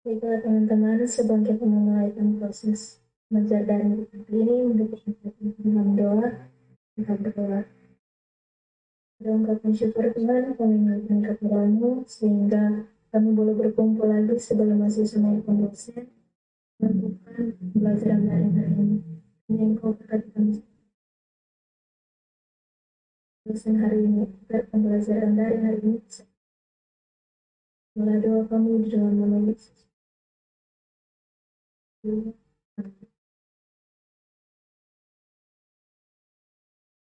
Baiklah teman-teman, sebelum kita memulai proses belajar daring ini, mendukung dalam doa, kita berdoa. Kita ungkapkan syukur Tuhan, kami mengucapkan kepadamu, sehingga kami boleh berkumpul lagi sebagai mahasiswa maupun dosen, melakukan pembelajaran daring hari ini. Ini engkau berkati kami dosen hari ini, agar pembelajaran daring hari ini bisa. Mulai doa kami di dalam nama Yesus.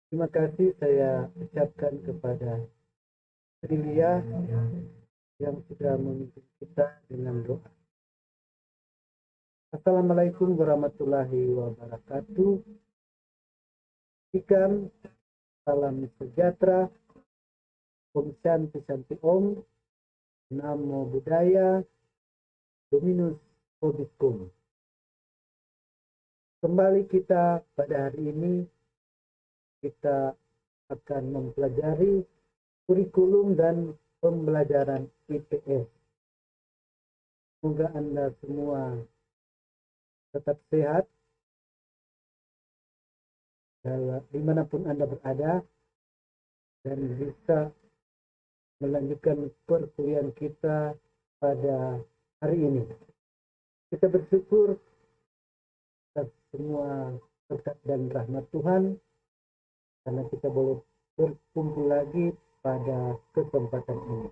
Terima kasih saya ucapkan kepada Trilia yang sudah memimpin kita dengan doa. Assalamualaikum warahmatullahi wabarakatuh. Ikan, salam sejahtera, Om Shanti Shanti Om, Namo Buddhaya, Dominus Vobiscum. Kembali kita pada hari ini, kita akan mempelajari kurikulum dan pembelajaran IPS. Semoga Anda semua tetap sehat dimanapun Anda berada dan bisa melanjutkan perkuliahan kita pada hari ini. Kita bersyukur atas semua berkat dan rahmat Tuhan karena kita boleh berkumpul lagi pada kesempatan ini.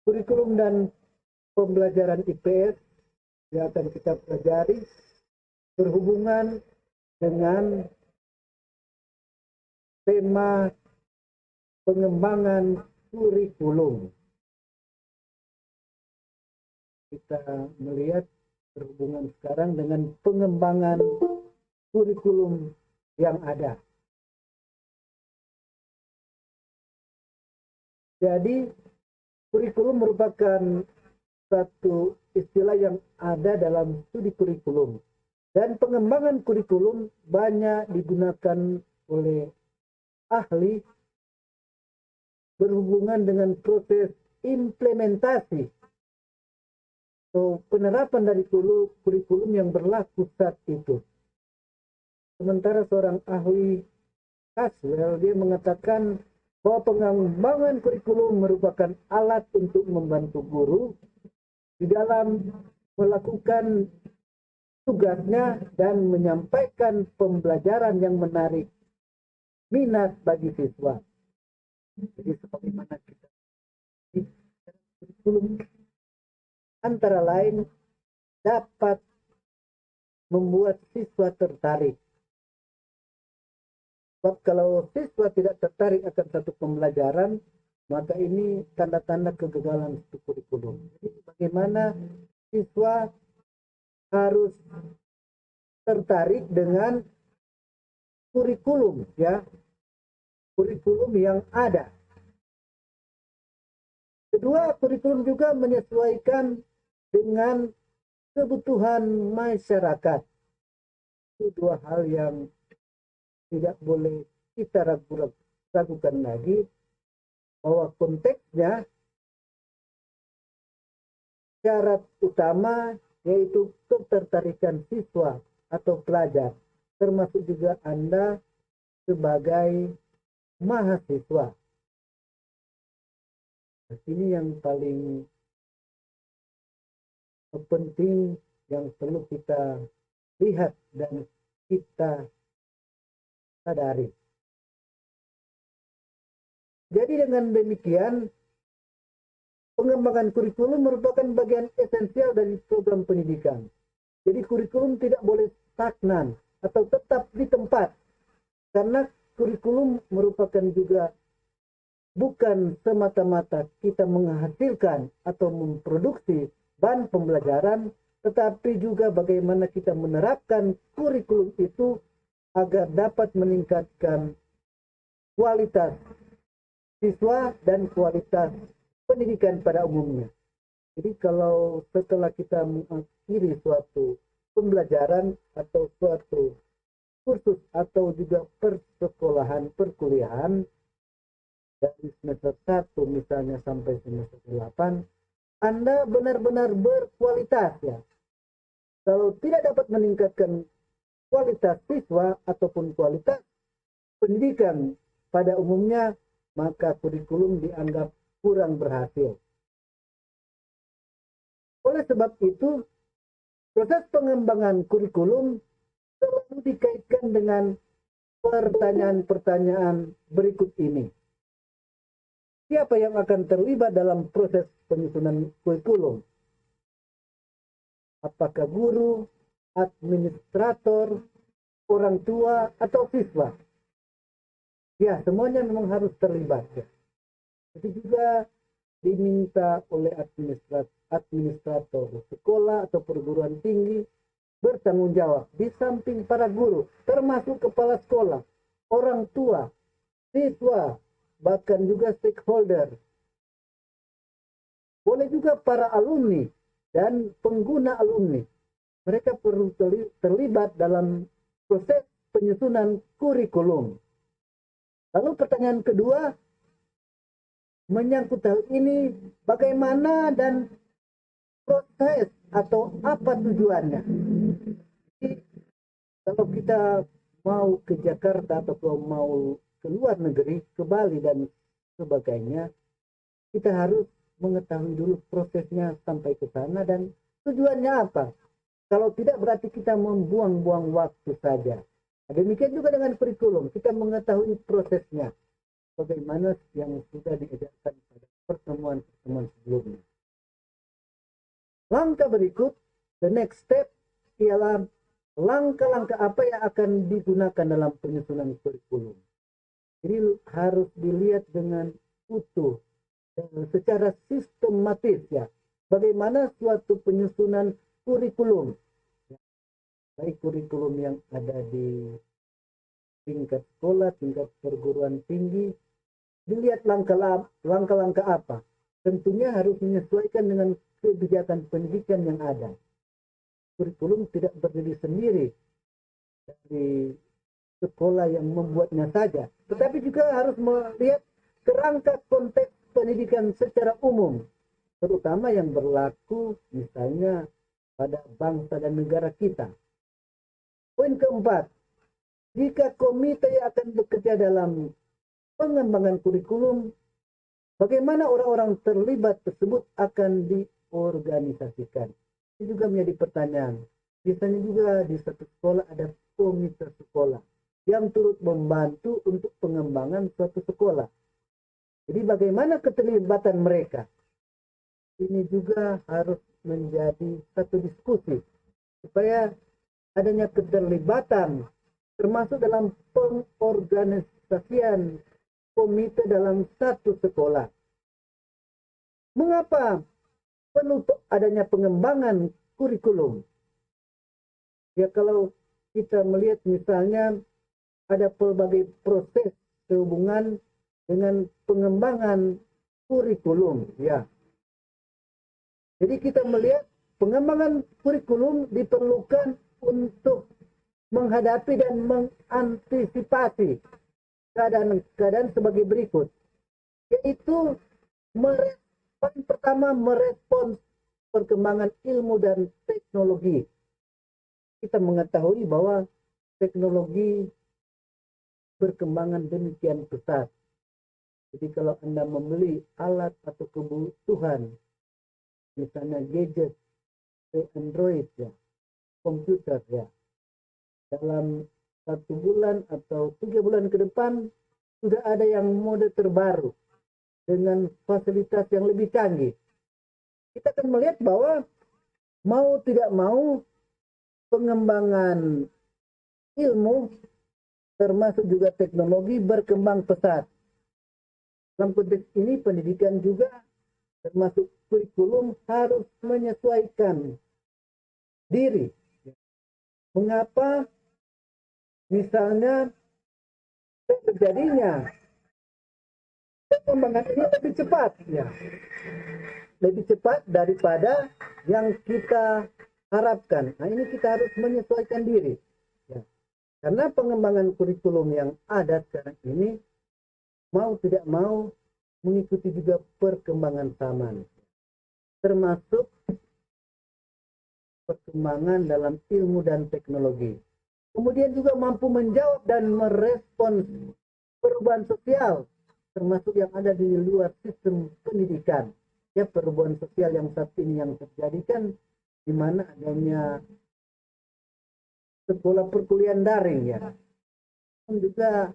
Kurikulum dan pembelajaran IPS yang akan kita pelajari berhubungan dengan tema pengembangan kurikulum. Kita melihat berhubungan sekarang dengan pengembangan kurikulum yang ada. Jadi, kurikulum merupakan satu istilah yang ada dalam studi kurikulum. Dan pengembangan kurikulum banyak digunakan oleh ahli berhubungan dengan proses implementasi atau penerapan dari kurikulum yang berlaku saat itu. Sementara seorang ahli Caswell, dia mengatakan bahwa pengembangan kurikulum merupakan alat untuk membantu guru di dalam melakukan tugasnya dan menyampaikan pembelajaran yang menarik minat bagi siswa. Jadi sebagaimana kita kurikulum antara lain dapat membuat siswa tertarik. Sebab kalau siswa tidak tertarik akan satu pembelajaran, maka ini tanda-tanda kegagalan satu kurikulum. Jadi bagaimana siswa harus tertarik dengan kurikulum, ya, kurikulum yang ada. Kedua, kurikulum juga menyesuaikan dengan kebutuhan masyarakat. Itu dua hal yang tidak boleh kita ragukan lagi, bahwa konteksnya syarat utama yaitu ketertarikan siswa atau pelajar, termasuk juga Anda sebagai mahasiswa. Ini yang paling penting yang perlu kita lihat dan kita sadari. Jadi dengan demikian, pengembangan kurikulum merupakan bagian esensial dari program pendidikan. Jadi kurikulum tidak boleh stagnan atau tetap di tempat, karena kurikulum merupakan juga bukan semata-mata kita menghasilkan atau memproduksi bahan pembelajaran, tetapi juga bagaimana kita menerapkan kurikulum itu agar dapat meningkatkan kualitas siswa dan kualitas pendidikan pada umumnya. Jadi kalau setelah kita mengakhiri suatu pembelajaran atau suatu kursus atau juga persekolahan, perkuliahan, dari semester 1 misalnya sampai semester 8, Anda benar-benar berkualitas ya. Kalau tidak dapat meningkatkan kualitas siswa ataupun kualitas pendidikan pada umumnya, maka kurikulum dianggap kurang berhasil. Oleh sebab itu, proses pengembangan kurikulum selalu dikaitkan dengan pertanyaan-pertanyaan berikut ini. Siapa yang akan terlibat dalam proses penyusunan kurikulum? Apakah guru, administrator, orang tua, atau siswa? Ya, semuanya memang harus terlibat. Ya. Itu juga diminta oleh administrator sekolah atau perguruan tinggi bertanggung jawab di samping para guru, termasuk kepala sekolah, orang tua, siswa, bahkan juga stakeholder. Boleh juga para alumni dan pengguna alumni. Mereka perlu terlibat dalam proses penyusunan kurikulum. Lalu pertanyaan kedua, menyangkut hal ini, bagaimana dan proses atau apa tujuannya? Jadi, kalau kita mau ke Jakarta atau mau ke luar negeri, ke Bali dan sebagainya, kita harus mengetahui dulu prosesnya sampai ke sana dan tujuannya apa. Kalau tidak berarti kita membuang-buang waktu saja. Demikian juga dengan kurikulum, kita mengetahui prosesnya. Bagaimana yang sudah diajarkan pada pertemuan-pertemuan sebelumnya. Langkah berikut, the next step, ialah langkah-langkah apa yang akan digunakan dalam penyusunan kurikulum. Jadi harus dilihat dengan utuh, dan secara sistematis ya. Bagaimana suatu penyusunan kurikulum. Baik kurikulum yang ada di tingkat sekolah, tingkat perguruan tinggi, dilihat langkah-langkah apa. Tentunya harus menyesuaikan dengan kebijakan pendidikan yang ada. Kurikulum tidak berdiri sendiri dari sekolah yang membuatnya saja, tetapi juga harus melihat kerangka konteks pendidikan secara umum, terutama yang berlaku misalnya pada bangsa dan negara kita. Poin keempat, jika komite yang akan bekerja dalam pengembangan kurikulum, bagaimana orang-orang terlibat tersebut akan diorganisasikan? Ini juga menjadi pertanyaan. Biasanya juga di satu sekolah ada komite sekolah yang turut membantu untuk pengembangan suatu sekolah. Jadi bagaimana keterlibatan mereka? Ini juga harus menjadi satu diskusi supaya adanya keterlibatan termasuk dalam pengorganisasian komite dalam satu sekolah. Mengapa perlu adanya pengembangan kurikulum? Ya, kalau kita melihat misalnya ada berbagai proses sehubungan dengan pengembangan kurikulum, ya. Jadi kita melihat pengembangan kurikulum diperlukan untuk menghadapi dan mengantisipasi keadaan sebagai berikut, yaitu paling pertama merespons perkembangan ilmu dan teknologi. Kita mengetahui bahwa teknologi berkembangan demikian pesat. Jadi kalau Anda membeli alat atau kebutuhan, misalnya gadget, Android ya, komputer ya, dalam 1 bulan atau 3 bulan ke depan sudah ada yang mode terbaru dengan fasilitas yang lebih canggih. Kita akan melihat bahwa mau tidak mau pengembangan ilmu termasuk juga teknologi berkembang pesat. Dalam konteks ini pendidikan juga termasuk kurikulum harus menyesuaikan diri. Mengapa misalnya terjadinya pengembangan ini lebih cepat ya, lebih cepat daripada yang kita harapkan. Nah, ini kita harus menyesuaikan diri ya. Karena pengembangan kurikulum yang ada sekarang ini mau tidak mau mengikuti juga perkembangan zaman. termasuk perkembangan dalam ilmu dan teknologi. Kemudian juga mampu menjawab dan merespons perubahan sosial, termasuk yang ada di luar sistem pendidikan. Ya, perubahan sosial yang saat ini yang terjadi kan, di mana adanya sekolah perkuliahan daring ya, juga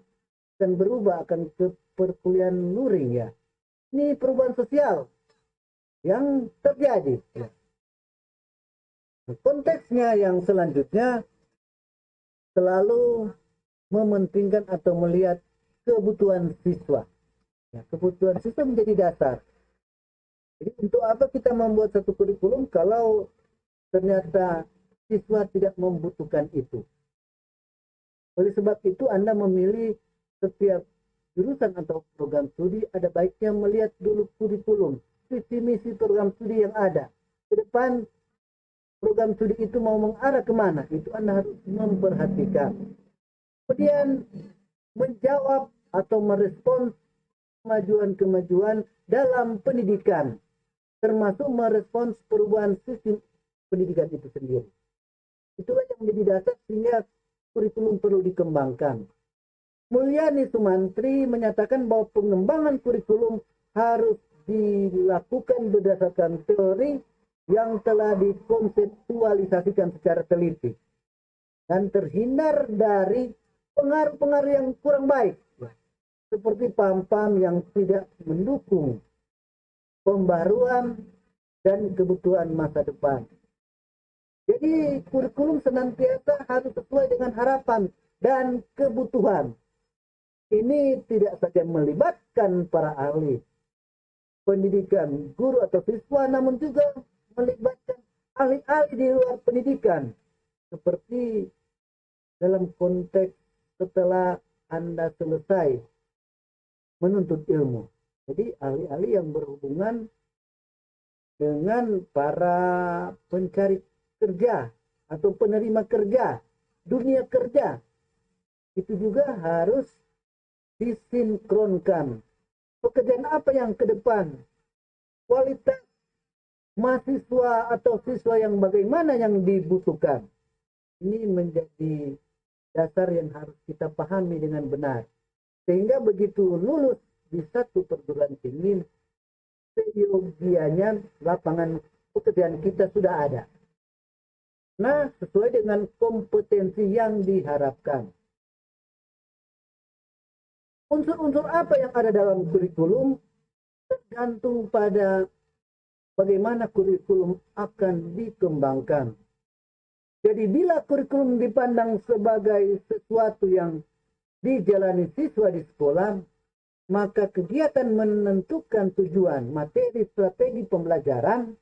akan berubah akan ke perkuliahan luring ya. Ini perubahan sosial yang terjadi. Ya. Konteksnya yang selanjutnya selalu mementingkan atau melihat kebutuhan siswa. Ya, kebutuhan siswa menjadi dasar. Jadi untuk apa kita membuat satu kurikulum kalau ternyata siswa tidak membutuhkan itu? Oleh sebab itu Anda memilih setiap jurusan atau program studi, ada baiknya melihat dulu kurikulum, visi misi program studi yang ada. Ke depan program studi itu mau mengarah kemana, itu Anda harus memperhatikan. Kemudian menjawab atau merespons kemajuan-kemajuan dalam pendidikan, termasuk merespons perubahan sistem pendidikan itu sendiri. Itulah yang menjadi dasar sehingga kurikulum perlu dikembangkan. Mulyani Sumantri menyatakan bahwa pengembangan kurikulum harus dilakukan berdasarkan teori yang telah dikonseptualisasikan secara teliti dan terhindar dari pengaruh-pengaruh yang kurang baik, seperti paham-paham yang tidak mendukung pembaruan dan kebutuhan masa depan. Jadi kurikulum senantiasa harus sesuai dengan harapan dan kebutuhan. Ini tidak saja melibatkan para ahli pendidikan, guru atau siswa, namun juga melibatkan ahli-ahli di luar pendidikan. Seperti dalam konteks setelah Anda selesai menuntut ilmu. Jadi ahli-ahli yang berhubungan dengan para pencari kerja atau penerima kerja, dunia kerja, itu juga harus disinkronkan. Pekerjaan apa yang ke depan? Kualitas mahasiswa atau siswa yang bagaimana yang dibutuhkan? Ini menjadi dasar yang harus kita pahami dengan benar. Sehingga begitu lulus di satu perguruan tinggi, seyogianya lapangan pekerjaan kita sudah ada. Nah, sesuai dengan kompetensi yang diharapkan. Unsur-unsur apa yang ada dalam kurikulum tergantung pada bagaimana kurikulum akan dikembangkan. Jadi bila kurikulum dipandang sebagai sesuatu yang dijalani siswa di sekolah, maka kegiatan menentukan tujuan, materi, strategi pembelajaran,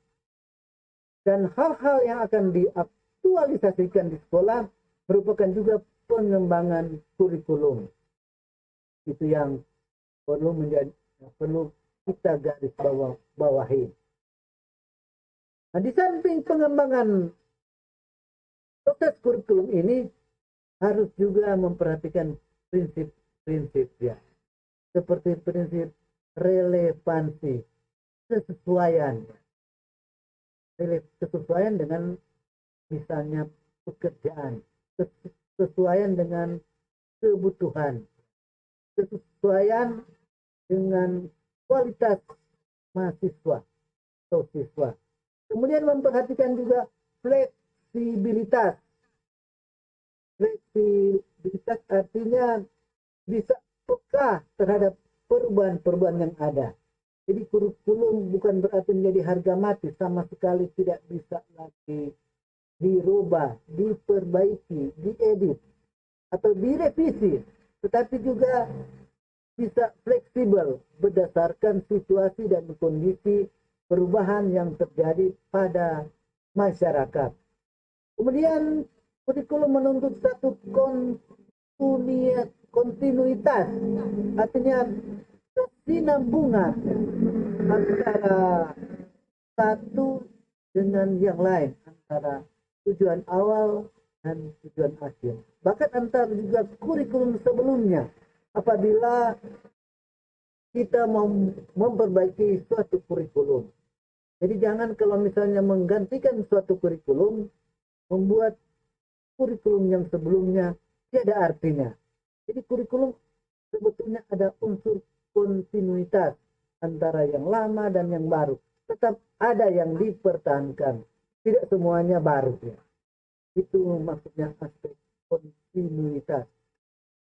dan hal-hal yang akan diaktualisasikan di sekolah merupakan juga pengembangan kurikulum. Itu yang perlu kita garis bawahi. Nah, di samping pengembangan proses kurikulum ini harus juga memperhatikan prinsip-prinsip ya, seperti prinsip relevansi, kesesuaian dengan misalnya pekerjaan, kesesuaian dengan kebutuhan, kesesuaian dengan kualitas mahasiswa atau siswa. Kemudian memperhatikan juga fleksibilitas. Fleksibilitas artinya bisa peka terhadap perubahan-perubahan yang ada. Jadi kurikulum bukan berarti menjadi harga mati, sama sekali tidak bisa lagi dirubah, diperbaiki, diedit, atau direvisi, tetapi juga bisa fleksibel berdasarkan situasi dan kondisi perubahan yang terjadi pada masyarakat. Kemudian kurikulum menuntut satu kontinuitas, artinya kesinambungan antara satu dengan yang lain, antara tujuan awal dan tujuan akhir. Bahkan antara juga kurikulum sebelumnya. Apabila kita mau memperbaiki suatu kurikulum, Jadi jangan kalau misalnya menggantikan suatu kurikulum, membuat kurikulum yang sebelumnya tidak ada artinya. Jadi kurikulum sebetulnya ada unsur kontinuitas antara yang lama dan yang baru. Tetap ada yang dipertahankan. Tidak semuanya baru. Ya. Itu maksudnya aspek kontinuitas.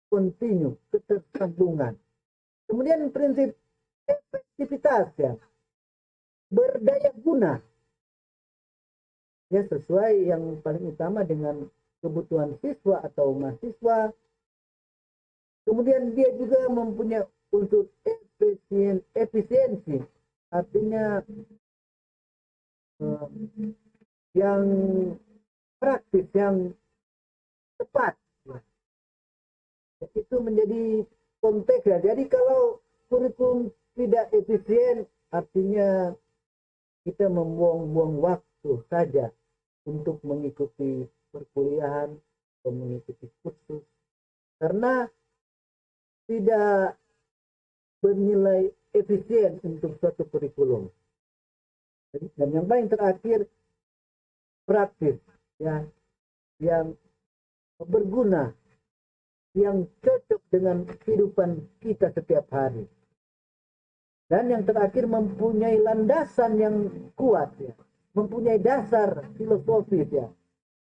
Kontinu, ketersambungan. Kemudian prinsip efektivitas ya. Berdaya guna. Ya sesuai yang paling utama dengan kebutuhan siswa atau mahasiswa. Kemudian dia juga mempunyai unsur efisiensi. Artinya yang praktis, yang tepat. Itu menjadi konteks ya. Jadi kalau kurikulum tidak efisien, artinya kita membuang-buang waktu saja untuk mengikuti perkuliahan atau mengikuti kursus. Karena tidak bernilai efisien untuk suatu kurikulum. Dan yang paling terakhir, praktis ya, yang berguna, yang cocok dengan kehidupan kita setiap hari. Dan yang terakhir mempunyai landasan yang kuat ya, mempunyai dasar filosofis ya,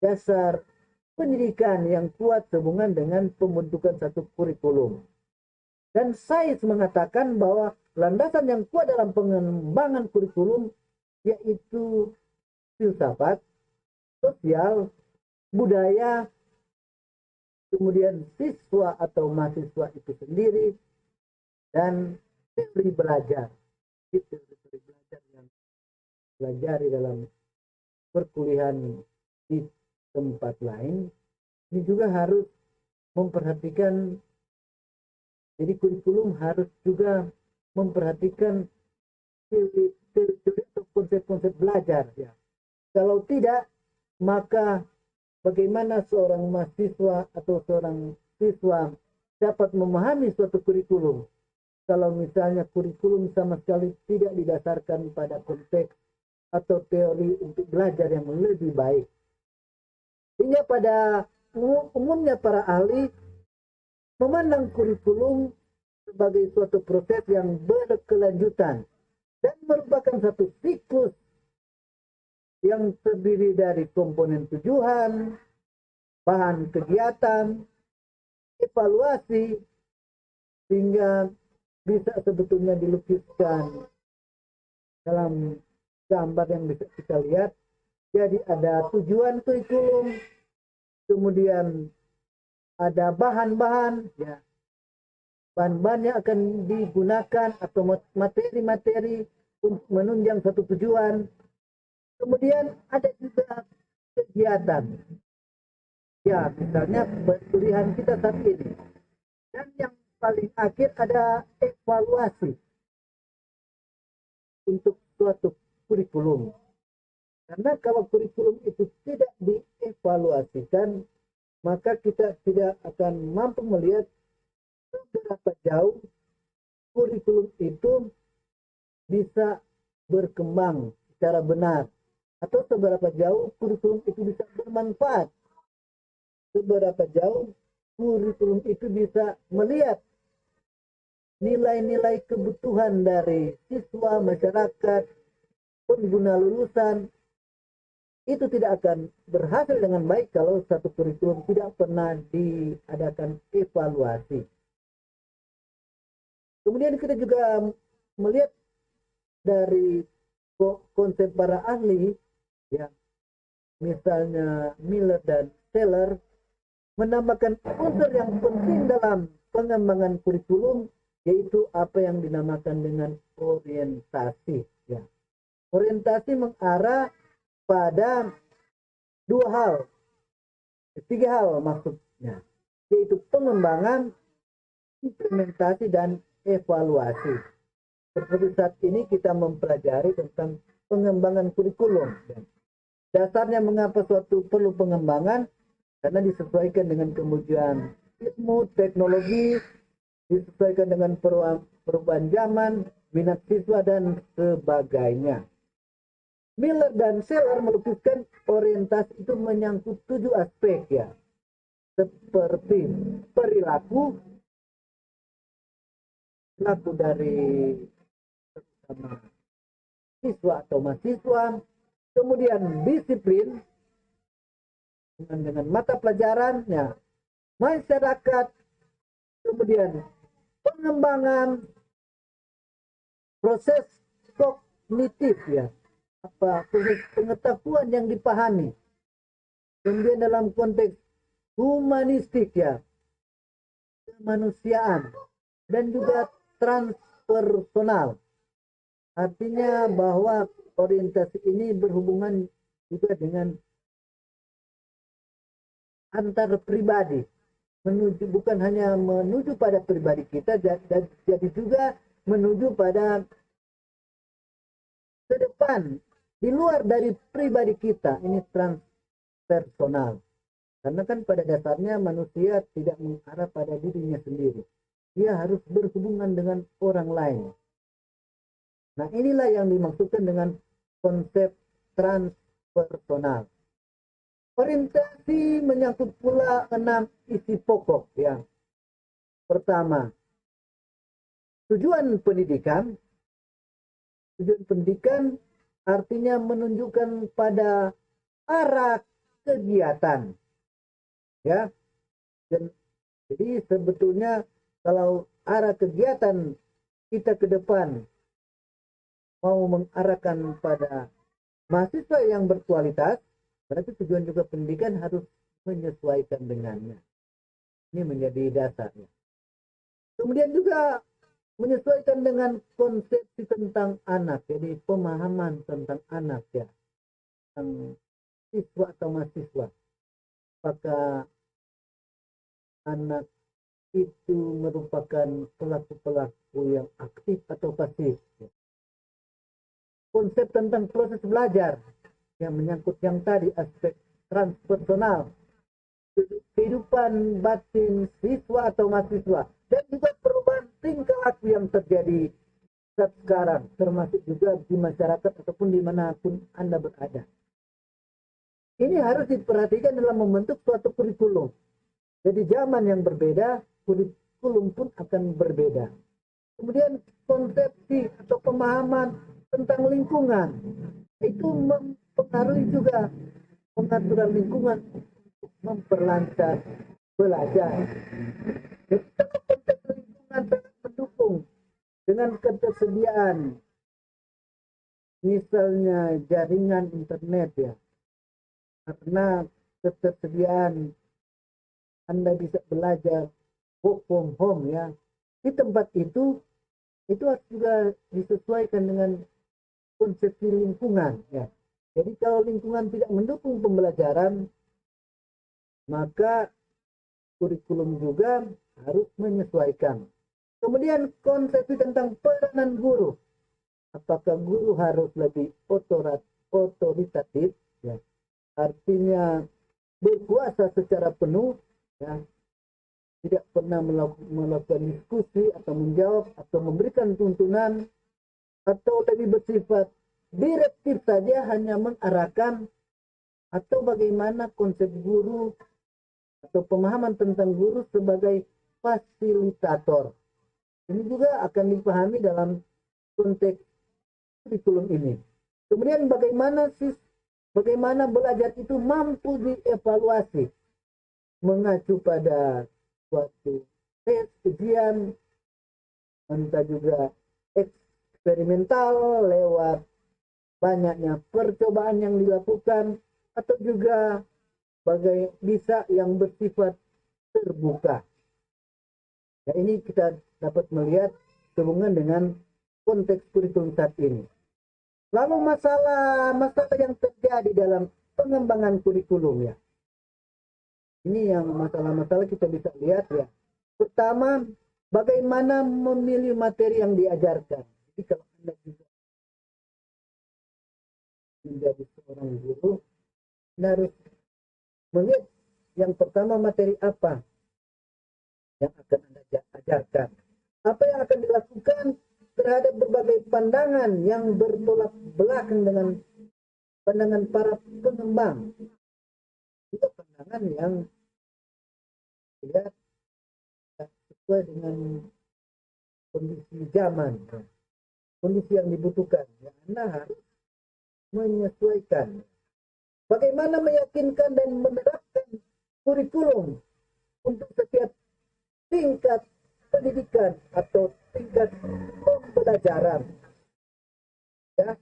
dasar pendidikan yang kuat sehubungan dengan pembentukan satu kurikulum. Dan saya mengatakan bahwa landasan yang kuat dalam pengembangan kurikulum yaitu filsafat, sosial, budaya, kemudian siswa atau mahasiswa itu sendiri, dan teori belajar. Itu teori belajar yang pelajari dalam perkuliahan di tempat lain. Ini juga harus memperhatikan, jadi kurikulum harus juga memperhatikan teori atau konsep-konsep belajar ya. Kalau tidak, maka bagaimana seorang mahasiswa atau seorang siswa dapat memahami suatu kurikulum kalau misalnya kurikulum sama sekali tidak didasarkan pada konteks atau teori untuk belajar yang lebih baik. Sehingga pada umumnya para ahli memandang kurikulum sebagai suatu proses yang berkelanjutan dan merupakan satu siklus yang terdiri dari komponen tujuan, bahan kegiatan, evaluasi, sehingga bisa sebetulnya dilukiskan dalam gambar yang bisa kita lihat. Jadi ada tujuan kurikulum, kemudian ada bahan-bahan, ya, bahan-bahan yang akan digunakan atau materi-materi untuk menunjang satu tujuan. Kemudian ada juga kegiatan. Ya, misalnya pilihan kita saat ini. Dan yang paling akhir ada evaluasi untuk suatu kurikulum. Karena kalau kurikulum itu tidak dievaluasikan, maka kita tidak akan mampu melihat seberapa jauh kurikulum itu bisa berkembang secara benar, atau seberapa jauh kurikulum itu bisa bermanfaat, seberapa jauh kurikulum itu bisa melihat nilai-nilai kebutuhan dari siswa, masyarakat, pengguna lulusan. Itu tidak akan berhasil dengan baik kalau satu kurikulum tidak pernah diadakan evaluasi. Kemudian kita juga melihat dari konsep para ahli, ya, misalnya Miller dan Taylor, menambahkan unsur yang penting dalam pengembangan kurikulum, yaitu apa yang dinamakan dengan orientasi. Ya. Orientasi mengarah pada tiga hal maksudnya, yaitu pengembangan, implementasi, dan evaluasi. Seperti saat ini kita mempelajari tentang pengembangan kurikulum. Dasarnya mengapa suatu perlu pengembangan, karena disesuaikan dengan kemajuan ilmu, teknologi, disesuaikan dengan perubahan zaman, minat siswa, dan sebagainya. Miller dan Seller melukiskan orientasi itu menyangkut 7 aspek ya, seperti perilaku dari sama siswa atau mahasiswa, kemudian disiplin dengan mata pelajarannya, masyarakat, kemudian pengembangan proses kognitif ya, proses pengetahuan yang dipahami, kemudian dalam konteks humanistik ya, kemanusiaan, dan juga transpersonal. Artinya bahwa orientasi ini berhubungan juga dengan antar pribadi, menuju bukan hanya menuju pada pribadi kita, jadi juga menuju pada ke depan di luar dari pribadi kita. Ini transpersonal, karena kan pada dasarnya manusia tidak mengarah pada dirinya sendiri, dia harus berhubungan dengan orang lain. Nah, inilah yang dimaksudkan dengan konsep transpersonal. Orientasi menyangkut pula 6 isi pokok ya. Pertama, tujuan pendidikan. Tujuan pendidikan artinya menunjukkan pada arah kegiatan. Ya. Jadi sebetulnya kalau arah kegiatan kita ke depan mau mengarahkan pada mahasiswa yang berkualitas, berarti tujuan juga pendidikan harus menyesuaikan dengannya. Ini menjadi dasarnya. Kemudian juga menyesuaikan dengan konsepsi tentang anak, jadi pemahaman tentang anak ya, tentang siswa atau mahasiswa. Apakah anak itu merupakan pelaku-pelaku yang aktif atau pasif? Konsep tentang proses belajar yang menyangkut yang tadi, aspek transpersonal, kehidupan batin siswa atau mahasiswa, dan juga perubahan tingkah laku yang terjadi saat sekarang, termasuk juga di masyarakat ataupun dimanapun Anda berada. Ini harus diperhatikan dalam membentuk suatu kurikulum. Jadi zaman yang berbeda, kurikulum pun akan berbeda. Kemudian konsepsi atau pemahaman tentang lingkungan itu mempengaruhi juga pengaturan lingkungan untuk memperlancar belajar. Konteks lingkungan sangat mendukung dengan ketersediaan misalnya jaringan internet ya, karena ketersediaan Anda bisa belajar work from home ya di tempat itu harus juga disesuaikan dengan konsepsi lingkungan ya. Jadi kalau lingkungan tidak mendukung pembelajaran, maka kurikulum juga harus menyesuaikan. Kemudian konsepsi tentang peranan guru. Apakah guru harus lebih otoritatif ya, artinya berkuasa secara penuh ya, tidak pernah melakukan diskusi atau menjawab atau memberikan tuntunan, atau lebih bersifat direktif saja, hanya mengarahkan, atau bagaimana konsep guru atau pemahaman tentang guru sebagai fasilitator. Ini juga akan dipahami dalam konteks kurikulum ini. Kemudian bagaimana belajar itu mampu dievaluasi mengacu pada suatu tes, ujian, entah juga eksperimental lewat banyaknya percobaan yang dilakukan, atau juga bisa yang bersifat terbuka. Ya, ini kita dapat melihat hubungan dengan konteks kurikulum saat ini. Lalu masalah yang terjadi dalam pengembangan kurikulum ya. Ini yang masalah-masalah kita bisa lihat ya. Pertama, bagaimana memilih materi yang diajarkan. Jadi kalau Anda juga menjadi seorang guru, Anda harus melihat yang pertama materi apa yang akan Anda ajarkan. Apa yang akan dilakukan terhadap berbagai pandangan yang bertolak belakang dengan pandangan para pengembang, juga pandangan yang tidak sesuai dengan kondisi zaman, kondisi yang dibutuhkan. Ya, Anda harus menyesuaikan. Bagaimana meyakinkan dan menerapkan kurikulum untuk setiap tingkat pendidikan atau tingkat pembelajaran. Ya,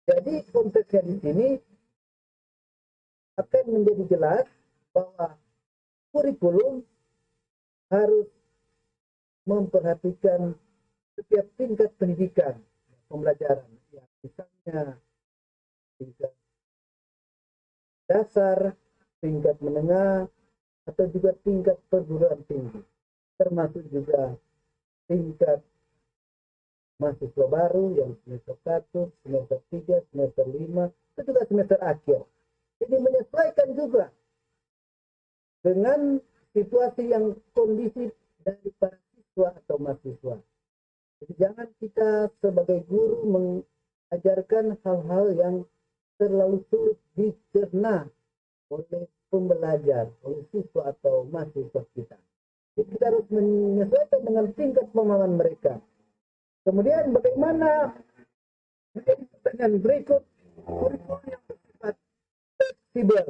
jadi konteksnya di sini akan menjadi jelas bahwa kurikulum harus memperhatikan setiap tingkat pendidikan pembelajaran. Ya, misalnya tingkat dasar, tingkat menengah, atau juga tingkat perguruan tinggi, termasuk juga tingkat mahasiswa baru yang semester 1, semester 3, semester 5, itu juga semester akhir. Jadi menyesuaikan juga dengan situasi yang kondisi dari para siswa atau mahasiswa. Jadi jangan kita sebagai guru mengajarkan hal-hal yang terlalu sulit dicerna oleh pembelajar, oleh siswa atau mahasiswa kita. Jadi kita harus menyesuaikan dengan tingkat pemahaman mereka. Kemudian bagaimana menjadi pertanyaan berikut, kurikulum yang bersifat fleksibel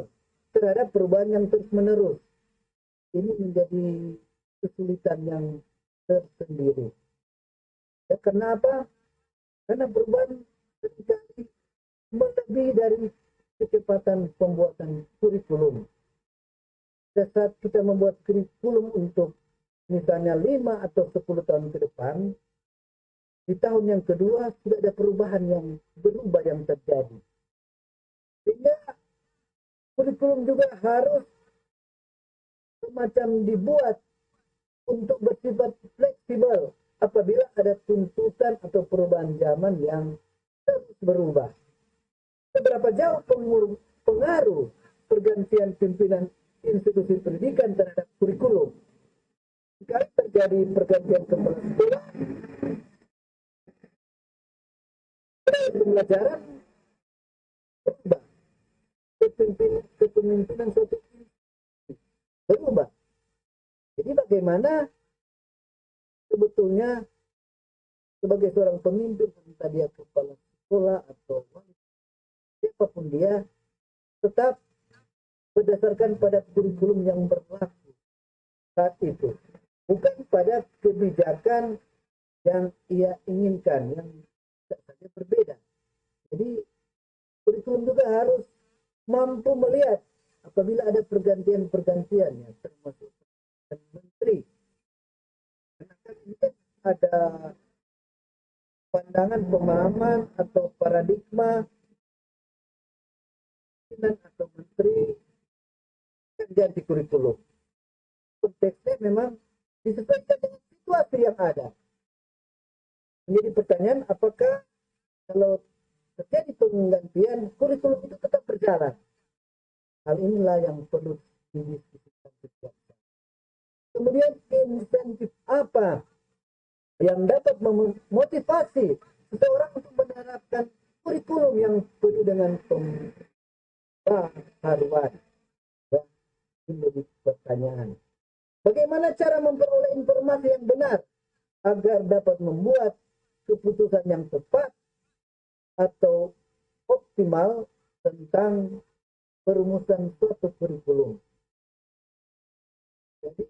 terhadap perubahan yang terus-menerus. Ini menjadi kesulitan yang tersendiri. Ya, karena apa? Karena perubahan seringkali melebihi dari kecepatan pembuatan kurikulum. Saat kita membuat kurikulum untuk misalnya 5 atau 10 tahun ke depan, di tahun yang kedua sudah ada perubahan yang berubah yang terjadi. Sehingga kurikulum juga harus semacam dibuat untuk bersifat fleksibel apabila ada tuntutan atau perubahan zaman yang terus berubah. Seberapa jauh pengaruh pergantian pimpinan institusi pendidikan terhadap kurikulum? Jika terjadi pergantian kepala sekolah, pembelajaran berubah, kepemimpinan suatu berubah. Jadi bagaimana sebetulnya sebagai seorang pemimpin, entah dia kepala sekolah atau siapapun dia, tetap berdasarkan pada kurikulum yang berlaku saat itu, bukan pada kebijakan yang ia inginkan, yang tidak saja berbeda. Jadi kurikulum juga harus mampu melihat apabila ada pergantian-pergantian, ya, termasuk menteri. Karena kan ada pandangan, pemahaman atau paradigma atau menteri ganti kurikulum. Konteksnya memang disesuaikan dengan situasi yang ada. Menjadi pertanyaan, apakah kalau terjadi penggantian kurikulum itu tetap berjalan? Hal inilah yang perlu didiskusikan setiap saat. Kemudian insentif apa yang dapat memotivasi seseorang untuk menerapkan kurikulum yang penuh dengan pembaharuan? Ya, ini menjadi pertanyaan. Bagaimana cara memperoleh informasi yang benar agar dapat membuat keputusan yang tepat atau optimal tentang perumusan suatu kurikulum? Jadi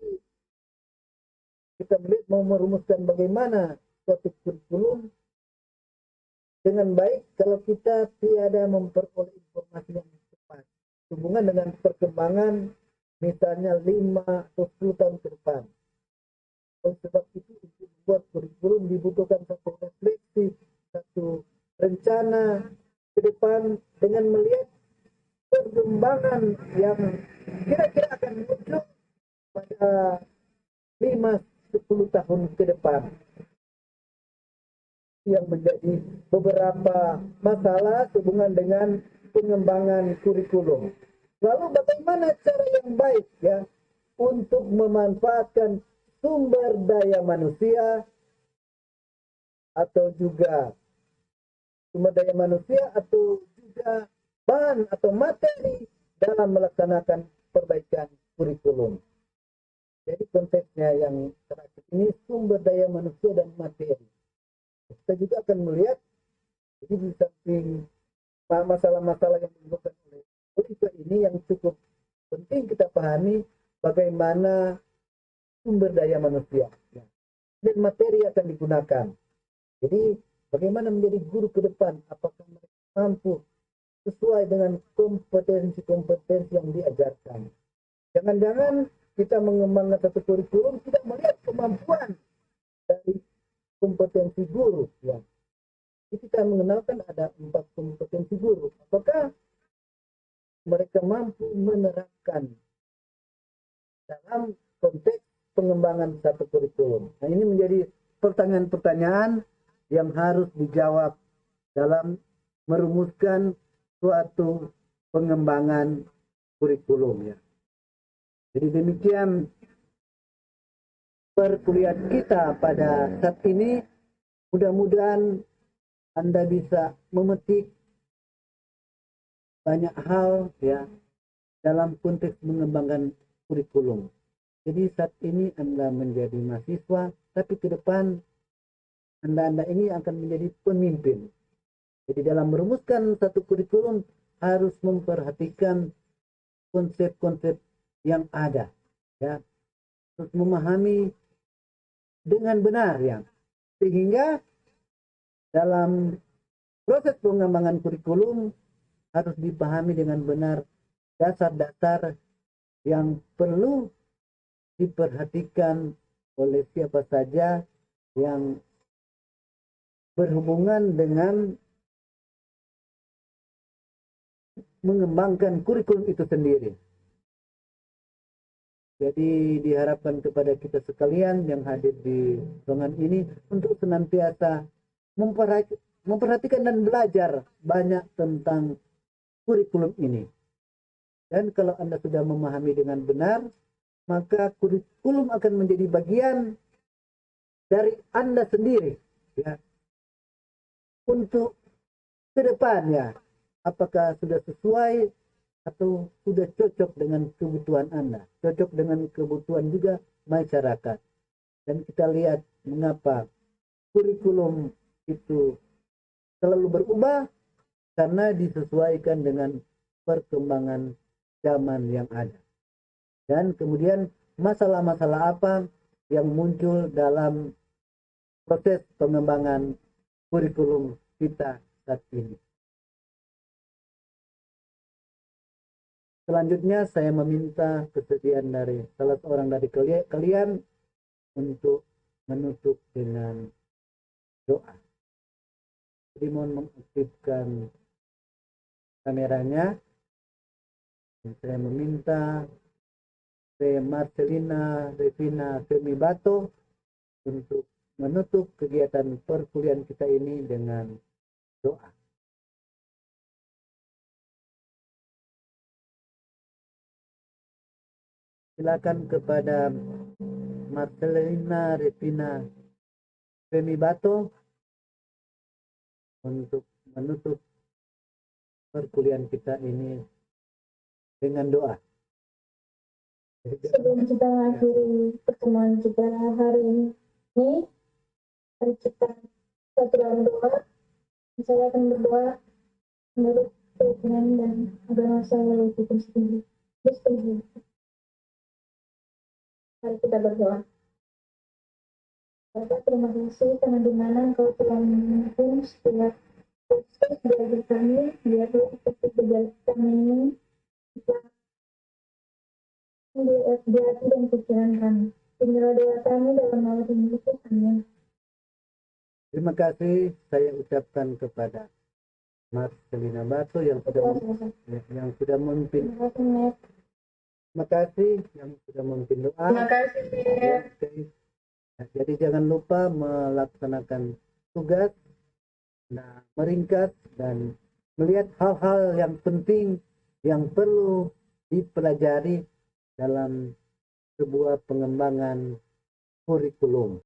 kita melihat mau merumuskan bagaimana suatu kurikulum dengan baik kalau kita tiada memperoleh informasi yang tepat hubungan dengan perkembangan misalnya 5 atau 10 tahun ke depan. Oleh sebab itu untuk membuat kurikulum dibutuhkan satu refleksi, satu rencana ke depan dengan melihat perkembangan yang kira-kira akan muncul pada 5-10 tahun ke depan, yang menjadi beberapa masalah hubungan dengan pengembangan kurikulum. Lalu bagaimana cara yang baik, ya, untuk memanfaatkan sumber daya manusia atau juga bahan atau materi dalam melaksanakan perbaikan kurikulum. Jadi konteksnya yang terakhir ini sumber daya manusia dan materi. Kita juga akan melihat jadi di samping masalah-masalah yang dilakukan oleh politik ini yang cukup penting kita pahami bagaimana sumber daya manusia dan materi akan digunakan. Jadi bagaimana menjadi guru ke depan, apakah mereka mampu sesuai dengan kompetensi-kompetensi yang diajarkan. Jangan-jangan kita mengembangkan satu kurikulum tidak melihat kemampuan dari kompetensi guru. Ya. Jadi kita mengenalkan ada 4 kompetensi guru. Apakah mereka mampu menerapkan dalam konteks pengembangan satu kurikulum? Nah, ini menjadi pertanyaan-pertanyaan yang harus dijawab dalam merumuskan suatu pengembangan kurikulum. Ya. Jadi demikian perkuliahan kita pada saat ini. Mudah-mudahan Anda bisa memetik banyak hal ya dalam konteks mengembangkan kurikulum. Jadi saat ini Anda menjadi mahasiswa, tapi ke depan Anda ini akan menjadi pemimpin. Jadi dalam merumuskan satu kurikulum harus memperhatikan konsep-konsep yang ada, ya, harus memahami dengan benar ya, sehingga dalam proses pengembangan kurikulum harus dipahami dengan benar dasar-dasar yang perlu diperhatikan oleh siapa saja yang berhubungan dengan mengembangkan kurikulum itu sendiri. Jadi diharapkan kepada kita sekalian yang hadir di ruangan ini untuk senantiasa memperhatikan dan belajar banyak tentang kurikulum ini. Dan kalau Anda sudah memahami dengan benar, maka kurikulum akan menjadi bagian dari Anda sendiri. Ya. Untuk ke depannya, apakah sudah sesuai atau sudah cocok dengan kebutuhan Anda, cocok dengan kebutuhan juga masyarakat. Dan kita lihat mengapa kurikulum itu selalu berubah, karena disesuaikan dengan perkembangan zaman yang ada. Dan kemudian masalah-masalah apa yang muncul dalam proses pengembangan kurikulum kita saat ini. Selanjutnya saya meminta kesediaan dari salah seorang dari kalian untuk menutup dengan doa. Jadi mohon mengaktifkan kameranya. Dan saya meminta Marcelina Revina Femibato untuk menutup kegiatan perkuliahan kita ini dengan doa. Silakan kepada Marcelina Revina Femibato untuk menutup perkuliahan kita ini dengan doa. Sebelum kita mengakhiri pertemuan kita hari ini, mari kita satu dalam doa. Saya akan berdoa menurut keyakinan dan agama saya yaitu Kristen. Mari kita berdoa. Bapak, terima kasih karena di mana Engkau telah memimpin setiap proses belajar kami, biar proses belajar kami ini bisa di hati dan pikiran kami. Inilah doa kami dalam nama Tuhan Yesus. Amin. Terima kasih saya ucapkan kepada Marcelina Bato yang sudah memimpin. Terima kasih yang sudah memimpin doa. Terima kasih. Ya, jadi jangan lupa melaksanakan tugas, meringkas dan melihat hal-hal yang penting yang perlu dipelajari dalam sebuah pengembangan kurikulum.